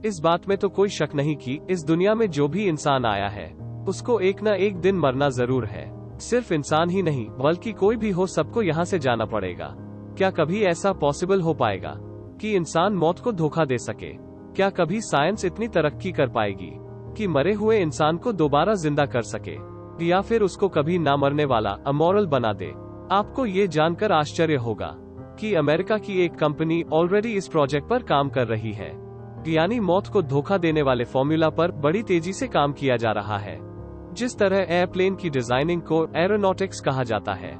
इस बात में तो कोई शक नहीं कि इस दुनिया में जो भी इंसान आया है उसको एक न एक दिन मरना जरूर है। सिर्फ इंसान ही नहीं बल्कि कोई भी हो, सबको यहाँ से जाना पड़ेगा। क्या कभी ऐसा पॉसिबल हो पाएगा कि इंसान मौत को धोखा दे सके? क्या कभी साइंस इतनी तरक्की कर पाएगी कि मरे हुए इंसान को दोबारा जिंदा कर सके, या फिर उसको कभी ना मरने वाला अमोरल बना दे? आपको ये जानकर आश्चर्य होगा कि अमेरिका की एक कंपनी ऑलरेडी इस प्रोजेक्ट पर काम कर रही है। यानी मौत को धोखा देने वाले फॉर्मूला पर बड़ी तेजी से काम किया जा रहा है। जिस तरह एयरप्लेन की डिजाइनिंग को एरोनॉटिक्स कहा जाता है,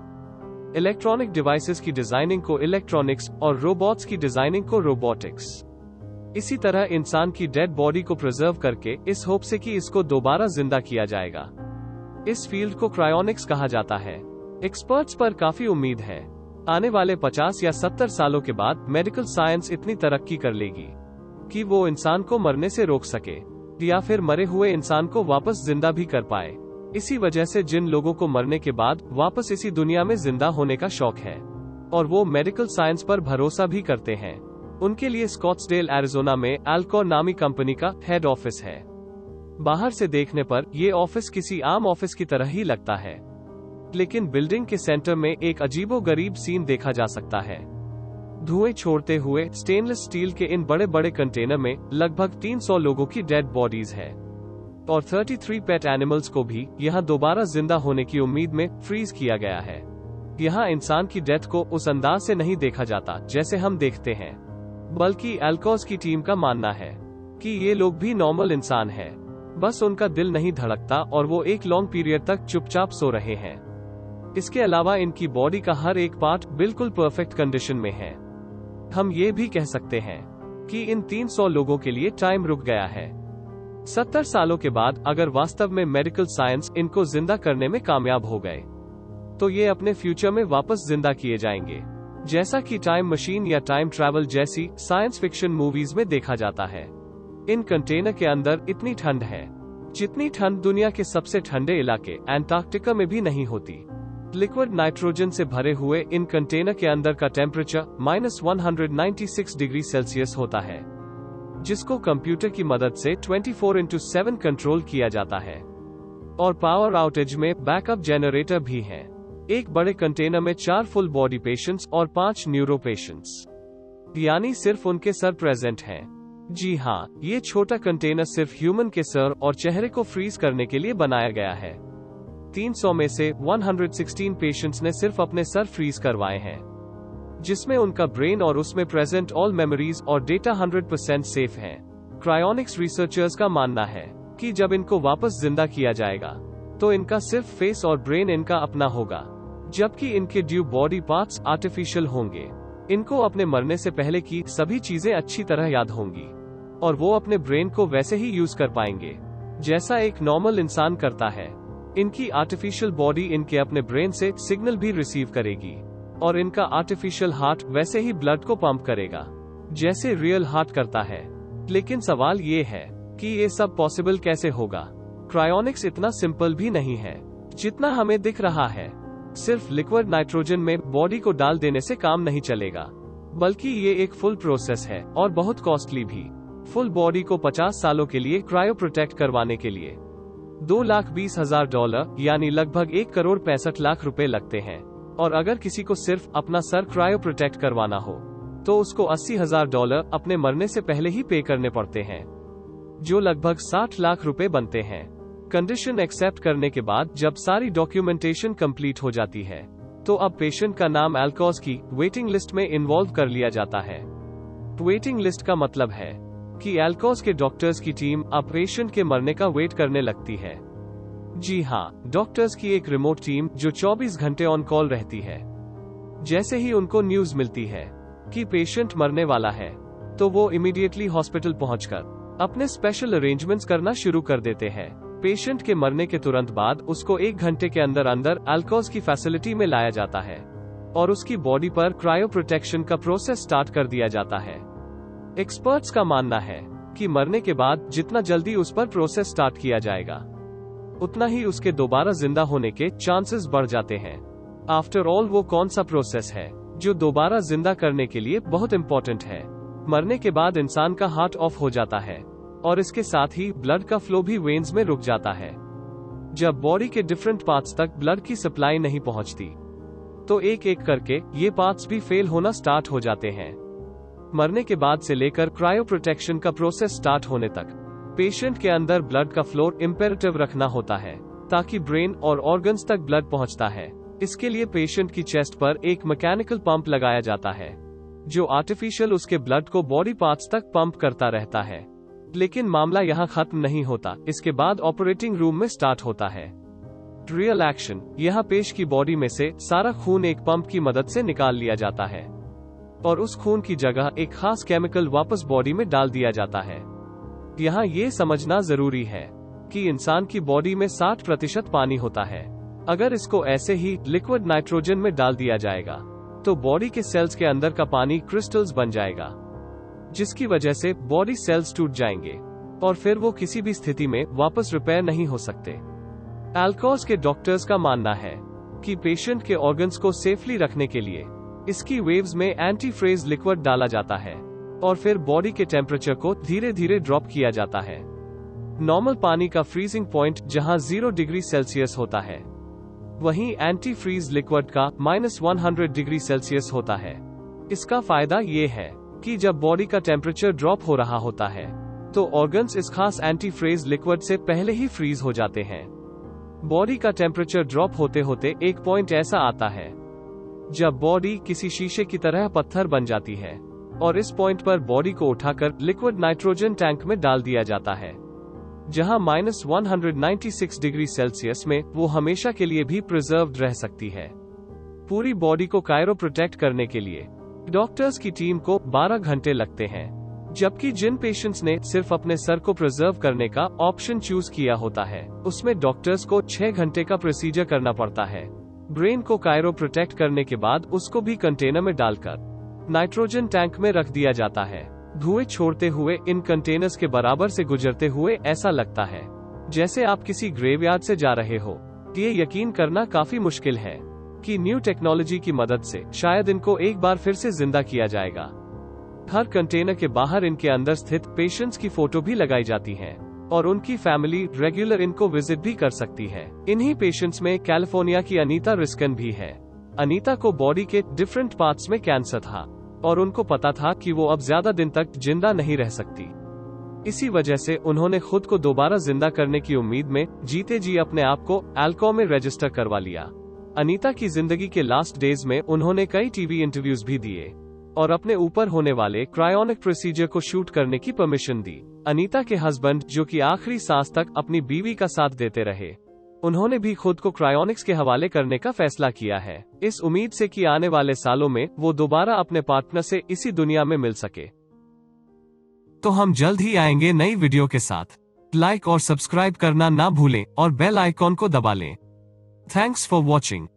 इलेक्ट्रॉनिक डिवाइसेस की डिजाइनिंग को इलेक्ट्रॉनिक्स और रोबोट्स की डिजाइनिंग को रोबोटिक्स, इसी तरह इंसान की डेड बॉडी को प्रिजर्व करके इस होप से कि इसको दोबारा जिंदा किया जाएगा। इस फील्ड को क्रायोनिक्स कहा जाता है। एक्सपर्ट्स पर काफी उम्मीद है आने वाले 50 या 70 सालों के बाद मेडिकल साइंस इतनी तरक्की कर लेगी कि वो इंसान को मरने से रोक सके या फिर मरे हुए इंसान को वापस जिंदा भी कर पाए। इसी वजह से जिन लोगों को मरने के बाद वापस इसी दुनिया में जिंदा होने का शौक है और वो मेडिकल साइंस पर भरोसा भी करते हैं, उनके लिए स्कॉट्सडेल एरिजोना में एल्कोर नामी कंपनी का हेड ऑफिस है। बाहर से देखने पर ये ऑफिस किसी आम ऑफिस की तरह ही लगता है, लेकिन बिल्डिंग के सेंटर में एक अजीबोगरीब सीन देखा जा सकता है। धुएं छोड़ते हुए स्टेनलेस स्टील के इन बड़े बड़े कंटेनर में लगभग 300 लोगों की डेड बॉडीज है और 33 पेट एनिमल्स को भी यहाँ दोबारा जिंदा होने की उम्मीद में फ्रीज किया गया है। यहाँ इंसान की डेथ को उस अंदाज से नहीं देखा जाता जैसे हम देखते हैं, बल्कि एल्कोस की टीम का मानना है कि ये लोग भी नॉर्मल इंसान है, बस उनका दिल नहीं धड़कता और वो एक लॉन्ग पीरियड तक चुपचाप सो रहे हैं। इसके अलावा इनकी बॉडी का हर एक पार्ट बिल्कुल परफेक्ट कंडीशन में है। हम ये भी कह सकते हैं कि इन 300 लोगों के लिए टाइम रुक गया है। 70 सालों के बाद अगर वास्तव में मेडिकल साइंस इनको जिंदा करने में कामयाब हो गए तो ये अपने फ्यूचर में वापस जिंदा किए जाएंगे, जैसा कि टाइम मशीन या टाइम ट्रैवल जैसी साइंस फिक्शन मूवीज में देखा जाता है। इन कंटेनर के अंदर इतनी ठंड है जितनी ठंड दुनिया के सबसे ठंडे इलाके एंटार्क्टिका में भी नहीं होती। लिक्विड नाइट्रोजन से भरे हुए इन कंटेनर के अंदर का टेम्परेचर -196 डिग्री सेल्सियस होता है, जिसको कंप्यूटर की मदद से 24/7 कंट्रोल किया जाता है। और पावर आउटेज में बैकअप जनरेटर भी है। एक बड़े कंटेनर में 4 फुल बॉडी पेशेंट्स और 5 न्यूरो पेशेंट्स, यानी सिर्फ उनके सर प्रेजेंट हैं। जी हाँ, ये छोटा कंटेनर सिर्फ ह्यूमन के सर और चेहरे को फ्रीज करने के लिए बनाया गया है। 300 में से 116 पेशेंट्स ने सिर्फ अपने सर फ्रीज करवाए हैं, जिसमें उनका ब्रेन और उसमें प्रेजेंट ऑल मेमोरीज और डेटा 100% सेफ हैं। क्रायोनिक्स रिसर्चर्स का मानना है कि जब इनको वापस जिंदा किया जाएगा तो इनका सिर्फ फेस और ब्रेन इनका अपना होगा, जबकि इनके ड्यू बॉडी पार्ट्स आर्टिफिशियल होंगे। इनको अपने मरने से पहले की सभी चीजें अच्छी तरह याद होंगी और वो अपने ब्रेन को वैसे ही यूज कर पाएंगे जैसा एक नॉर्मल इंसान करता है। इनकी आर्टिफिशियल बॉडी इनके अपने ब्रेन से सिग्नल भी रिसीव करेगी और इनका आर्टिफिशियल हार्ट वैसे ही ब्लड को पंप करेगा जैसे रियल हार्ट करता है। लेकिन सवाल ये है कि ये सब पॉसिबल कैसे होगा? क्रायोनिक्स इतना सिंपल भी नहीं है जितना हमें दिख रहा है। सिर्फ लिक्विड नाइट्रोजन में बॉडी को डाल देने से काम नहीं चलेगा, बल्कि ये एक फुल प्रोसेस है और बहुत कॉस्टली भी। फुल बॉडी को 50 सालों के लिए क्रायो प्रोटेक्ट करवाने के लिए $2,20,000 यानी लगभग 1,65,00,000 रुपए लगते हैं। और अगर किसी को सिर्फ अपना सर क्रायो प्रोटेक्ट करवाना हो तो उसको $80,000 अपने मरने से पहले ही पे करने पड़ते हैं, जो लगभग 60 लाख रुपए बनते हैं। कंडीशन एक्सेप्ट करने के बाद जब सारी डॉक्यूमेंटेशन कंप्लीट हो जाती है तो अब पेशेंट का नाम एल्कोस की वेटिंग लिस्ट में इन्वॉल्व कर लिया जाता है। वेटिंग लिस्ट का मतलब है कि एल्कोस के डॉक्टर्स की टीम अब पेशेंट के मरने का वेट करने लगती है। जी हाँ, डॉक्टर्स की एक रिमोट टीम जो 24 घंटे ऑन कॉल रहती है। जैसे ही उनको न्यूज मिलती है कि पेशेंट मरने वाला है तो वो इमीडिएटली हॉस्पिटल पहुंचकर अपने स्पेशल अरेंजमेंट्स करना शुरू कर देते हैं। पेशेंट के मरने के तुरंत बाद उसको 1 घंटे के अंदर अंदर एल्कोस की फैसिलिटी में लाया जाता है और उसकी बॉडी पर क्रायो प्रोटेक्शन का प्रोसेस स्टार्ट कर दिया जाता है। एक्सपर्ट्स का मानना है कि मरने के बाद जितना जल्दी उस पर प्रोसेस स्टार्ट किया जाएगा उतना ही उसके दोबारा जिंदा होने के चांसेस बढ़ जाते हैं। आफ्टर ऑल वो कौन सा प्रोसेस है जो दोबारा जिंदा करने के लिए बहुत इंपॉर्टेंट है? मरने के बाद इंसान का हार्ट ऑफ हो जाता है और इसके साथ ही ब्लड का फ्लो भी वेन्स में रुक जाता है। जब बॉडी के डिफरेंट पार्ट्स तक ब्लड की सप्लाई नहीं पहुंचती, तो एक एक करके ये पार्ट्स भी फेल होना स्टार्ट हो जाते हैं। मरने के बाद से लेकर क्रायो प्रोटेक्शन का प्रोसेस स्टार्ट होने तक पेशेंट के अंदर ब्लड का फ्लो इम्पेरेटिव रखना होता है, ताकि ब्रेन और ऑर्गन्स तक ब्लड पहुंचता है। इसके लिए पेशेंट की चेस्ट पर एक मैकेनिकल पंप लगाया जाता है, जो आर्टिफिशियल उसके ब्लड को बॉडी पार्ट्स तक पंप करता रहता है। लेकिन मामला यहाँ खत्म नहीं होता, इसके बाद ऑपरेटिंग रूम में स्टार्ट होता है रियल एक्शन। यहाँ पेश की बॉडी में से सारा खून एक पंप की मदद से निकाल लिया जाता है, और उस खून की जगह एक खास केमिकल वापस बॉडी में डाल दिया जाता है। यहाँ ये समझना जरूरी है कि इंसान की बॉडी में 60% पानी होता है। अगर इसको ऐसे ही लिक्विड नाइट्रोजन में डाल दिया जाएगा, तो बॉडी के सेल्स के अंदर का पानी क्रिस्टल्स बन जाएगा, जिसकी वजह से बॉडी सेल्स टूट जाएंगे और फिर वो किसी भी स्थिति में वापस रिपेयर नहीं हो सकते। एल्कोस के डॉक्टर्स का मानना है कि पेशेंट के ऑर्गन्स को सेफली रखने के लिए इसकी वेव्स में एंटीफ्रेज लिक्विड डाला जाता है, और फिर बॉडी के टेम्परेचर को धीरे धीरे ड्रॉप किया जाता है। नॉर्मल पानी का फ्रीजिंग पॉइंट जहां 0 डिग्री सेल्सियस होता है, वहीं एंटी फ्रीज लिक्विड का -100 डिग्री सेल्सियस होता है। इसका फायदा ये है कि जब बॉडी का टेम्परेचर ड्रॉप हो रहा होता है, तो ऑर्गन्स इस खास एंटी फ्रीज लिक्विड से पहले ही फ्रीज हो जाते हैं। बॉडी का टेम्परेचर ड्रॉप होते होते एक पॉइंट ऐसा आता है जब बॉडी किसी शीशे की तरह पत्थर बन जाती है, और इस पॉइंट पर बॉडी को उठाकर लिक्विड नाइट्रोजन टैंक में डाल दिया जाता है, जहां -196 डिग्री सेल्सियस में वो हमेशा के लिए भी प्रिजर्व्ड रह सकती है। पूरी बॉडी को कायरो प्रोटेक्ट करने के लिए डॉक्टर्स की टीम को 12 घंटे लगते हैं, जबकि जिन पेशेंट्स ने सिर्फ अपने सर को प्रिजर्व करने का ऑप्शन चूज किया होता है, उसमें डॉक्टर्स को 6 घंटे का प्रोसीजर करना पड़ता है। ब्रेन को कायरो प्रोटेक्ट करने के बाद उसको भी कंटेनर में डालकर नाइट्रोजन टैंक में रख दिया जाता है। धुएं छोड़ते हुए इन कंटेनर्स के बराबर से गुजरते हुए ऐसा लगता है जैसे आप किसी ग्रेवयार्ड से जा रहे हो। ये यकीन करना काफी मुश्किल है कि न्यू टेक्नोलॉजी की मदद से शायद इनको एक बार फिर से जिंदा किया जाएगा। हर कंटेनर के बाहर इनके अंदर स्थित पेशेंट्स की फोटो भी लगाई जाती है, और उनकी फैमिली रेगुलर इनको विजिट भी कर सकती है। इन्हीं पेशेंट्स में कैलिफोर्निया की अनीता रिस्कन भी है। अनीता को बॉडी के डिफरेंट पार्ट्स में कैंसर था, और उनको पता था कि वो अब ज्यादा दिन तक जिंदा नहीं रह सकती। इसी वजह से उन्होंने खुद को दोबारा जिंदा करने की उम्मीद में जीते जी अपने आप को एल्को में रजिस्टर करवा लिया। अनीता की जिंदगी के लास्ट डेज में उन्होंने कई टीवी इंटरव्यूज भी दिए और अपने ऊपर होने वाले क्रायोनिक प्रोसीजर को शूट करने की परमिशन दी। अनीता के हस्बैंड, जो कि आखिरी सांस तक अपनी बीवी का साथ देते रहे, उन्होंने भी खुद को क्रायोनिक्स के हवाले करने का फैसला किया है, इस उम्मीद से कि आने वाले सालों में वो दोबारा अपने पार्टनर से इसी दुनिया में मिल सके। तो हम जल्द ही आएंगे नई वीडियो के साथ। लाइक और सब्सक्राइब करना ना भूलें और बेल आइकॉन को दबा लें। Thanks for watching.